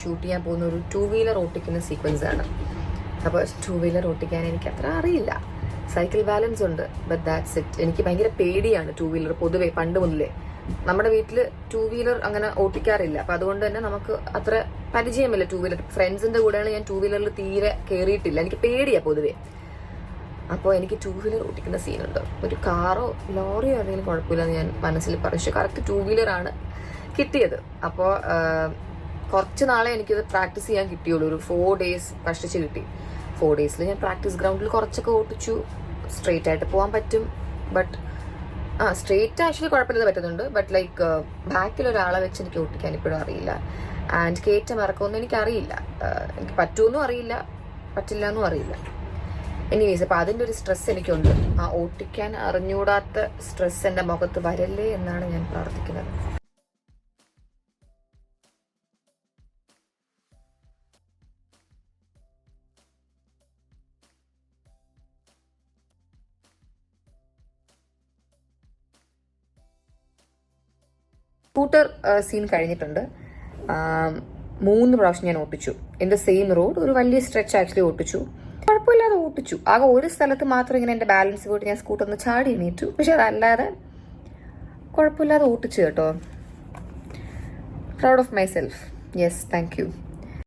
Shoot ചെയ്യാൻ പോകുന്ന ഒരു 2 വീലർ ഓട്ടിക്കുന്ന സീക്വൻസ് ആണ്. അപ്പോൾ 2 വീലർ ഓട്ടിക്കാൻ എനിക്ക് അത്ര അറിയില്ല. സൈക്കിൾ ബാലൻസ് ഉണ്ട്, ബട്ട് ദാറ്റ്സ് ഇറ്റ്. എനിക്ക് ഭയങ്കര പേടിയാണ് 2 വീലർ. പൊതുവെ പണ്ട് മുതലേ നമ്മുടെ വീട്ടിൽ 2 വീലർ അങ്ങനെ ഓട്ടിക്കാറില്ല. അപ്പം അതുകൊണ്ട് തന്നെ നമുക്ക് അത്ര പരിചയമില്ല 2 വീലർ. ഫ്രണ്ട്സിന്റെ കൂടെയാണ് ഞാൻ 2 വീലറിൽ തീരെ കയറിയിട്ടില്ല. എനിക്ക് പേടിയാണ് പൊതുവെ. അപ്പോൾ എനിക്ക് 2 വീലർ ഓട്ടിക്കുന്ന സീനുണ്ട്. ഒരു കാറോ ലോറിയോ ആണെങ്കിലും കുഴപ്പമില്ലെന്ന് ഞാൻ മനസ്സിൽ പറഞ്ഞു. പക്ഷെ കറക്റ്റ് 2 വീലറാണ് കിട്ടിയത്. അപ്പോൾ കുറച്ച് നാളെ എനിക്കത് പ്രാക്ടീസ് ചെയ്യാൻ കിട്ടിയുള്ളൂ. ഒരു 4 days കഷ്ടിച്ച് കിട്ടി. 4 days ഞാൻ പ്രാക്ടീസ് ഗ്രൗണ്ടിൽ കുറച്ചൊക്കെ ഓട്ടിച്ചു. സ്ട്രെയിറ്റ് ആയിട്ട് പോകാൻ പറ്റും, ബട്ട് സ്ട്രെയിറ്റ് ആക്ച്വലി കുഴപ്പമില്ലാതെ പറ്റുന്നുണ്ട്. ബട്ട് ലൈക്ക് ബാക്കിൽ ഒരാളെ വെച്ച് എനിക്ക് ഓട്ടിക്കാൻ ഇപ്പോഴും അറിയില്ല. ആൻഡ് കയറ്റം ഇറക്കമൊന്നും എനിക്കറിയില്ല. എനിക്ക് പറ്റുമെന്നും അറിയില്ല, പറ്റില്ല എന്നും അറിയില്ല. എനിവേസ് അപ്പം അതിൻ്റെ ഒരു സ്ട്രെസ് എനിക്കുണ്ട്. ആ ഓട്ടിക്കാൻ അറിഞ്ഞൂടാത്ത സ്ട്രെസ് എൻ്റെ മുഖത്ത് വരല്ലേ എന്നാണ് ഞാൻ പ്രാർത്ഥിക്കുന്നത്. സ്കൂട്ടർ സീൻ കഴിഞ്ഞിട്ടുണ്ട്. 3 പ്രാവശ്യം ഞാൻ ഓട്ടിച്ചു. ഇൻ ദ സെയിം റോഡ് ഒരു വലിയ സ്ട്രെച്ച് ആക്ച്വലി ഓട്ടിച്ചു. കുഴപ്പമില്ലാതെ ഓട്ടിച്ചു. ആകെ ഒരു സ്ഥലത്ത് മാത്രം ഇങ്ങനെ എൻ്റെ ബാലൻസ് പോയിട്ട് ഞാൻ സ്കൂട്ടർ ഒന്ന് ചാടി എണീറ്റു. പക്ഷെ അതല്ലാതെ കുഴപ്പമില്ലാതെ ഓട്ടിച്ചു കേട്ടോ. Proud of my self. Yes, thank you.